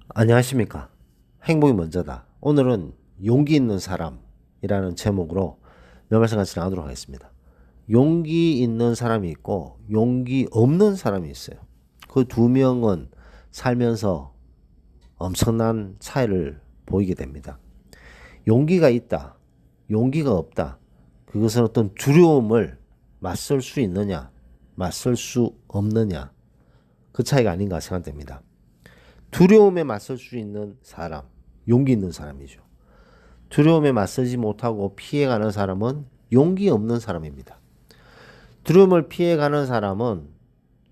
안녕하십니까. 행복이 먼저다. 오늘은 용기 있는 사람이라는 제목으로 몇 말씀 같이 나누도록 하겠습니다. 용기 있는 사람이 있고 용기 없는 사람이 있어요. 그 두 명은 살면서 엄청난 차이를 보이게 됩니다. 용기가 있다, 용기가 없다. 그것은 어떤 두려움을 맞설 수 있느냐, 맞설 수 없느냐, 그 차이가 아닌가 생각됩니다. 두려움에 맞설 수 있는 사람, 용기 있는 사람이죠. 두려움에 맞서지 못하고 피해가는 사람은 용기 없는 사람입니다. 두려움을 피해가는 사람은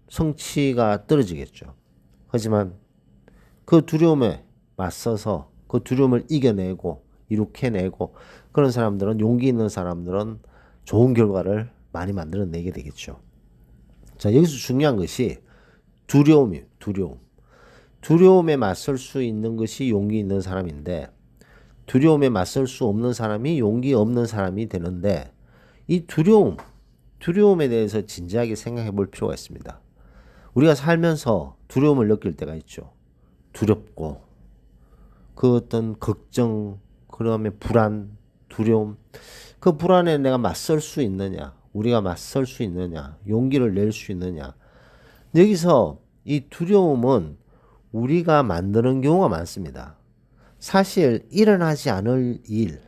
성취가 떨어지겠죠. 하지만 그 두려움에 맞서서 그 두려움을 이겨내고 이룩해내고 그런 사람들은, 용기 있는 사람들은 좋은 결과를 많이 만들어내게 되겠죠. 자, 여기서 중요한 것이 두려움이에요. 두려움에 맞설 수 있는 것이 용기 있는 사람인데, 두려움에 맞설 수 없는 사람이 용기 없는 사람이 되는데, 이 두려움에 대해서 진지하게 생각해 볼 필요가 있습니다. 우리가 살면서 두려움을 느낄 때가 있죠. 두렵고, 그 어떤 걱정, 그다음에 불안, 두려움, 그 불안에 내가 맞설 수 있느냐, 우리가 맞설 수 있느냐, 용기를 낼 수 있느냐. 여기서 이 두려움은 우리가 만드는 경우가 많습니다. 사실 일어나지 않을 일,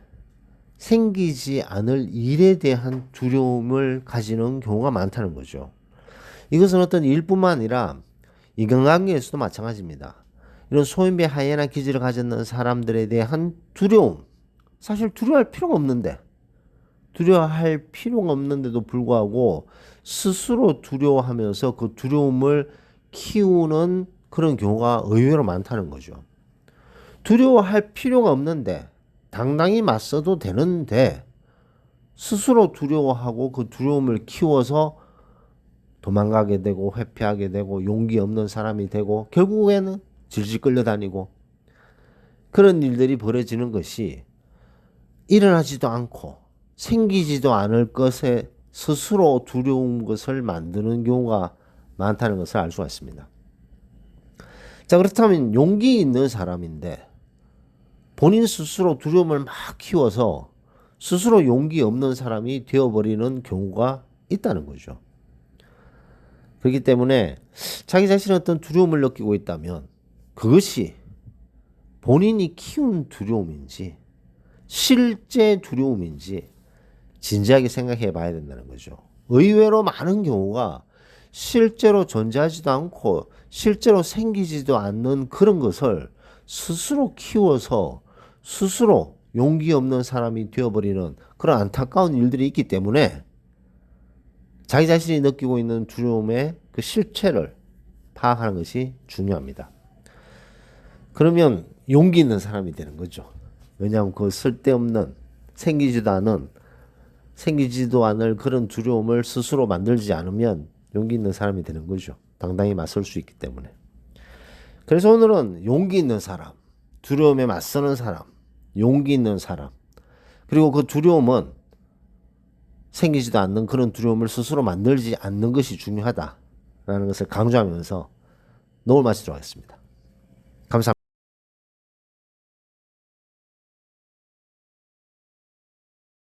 생기지 않을 일에 대한 두려움을 가지는 경우가 많다는 거죠. 이것은 어떤 일뿐만 아니라 인간관계에서도 마찬가지입니다. 이런 소인배 하이에나 기질을 가졌는 사람들에 대한 두려움, 사실 두려워할 필요가 없는데도 불구하고 스스로 두려워하면서 그 두려움을 키우는 그런 경우가 의외로 많다는 거죠. 두려워할 필요가 없는데, 당당히 맞서도 되는데 스스로 두려워하고 그 두려움을 키워서 도망가게 되고 회피하게 되고 용기 없는 사람이 되고 결국에는 질질 끌려다니고, 그런 일들이 벌어지는 것이 일어나지도 않고 생기지도 않을 것에 스스로 두려운 것을 만드는 경우가 많다는 것을 알 수가 있습니다. 자, 그렇다면 용기 있는 사람인데 본인 스스로 두려움을 막 키워서 스스로 용기 없는 사람이 되어버리는 경우가 있다는 거죠. 그렇기 때문에 자기 자신의 어떤 두려움을 느끼고 있다면 그것이 본인이 키운 두려움인지 실제 두려움인지 진지하게 생각해 봐야 된다는 거죠. 의외로 많은 경우가 실제로 존재하지도 않고 실제로 생기지도 않는 그런 것을 스스로 키워서 스스로 용기 없는 사람이 되어버리는 그런 안타까운 일들이 있기 때문에 자기 자신이 느끼고 있는 두려움의 그 실체를 파악하는 것이 중요합니다. 그러면 용기 있는 사람이 되는 거죠. 왜냐하면 그 쓸데없는 생기지도 않을 그런 두려움을 스스로 만들지 않으면 용기 있는 사람이 되는 거죠. 당당히 맞설 수 있기 때문에. 그래서 오늘은 용기 있는 사람, 두려움에 맞서는 사람, 용기 있는 사람, 그리고 그 두려움은 생기지도 않는 그런 두려움을 스스로 만들지 않는 것이 중요하다라는 것을 강조하면서 녹음을 마치도록 하겠습니다. 감사합니다.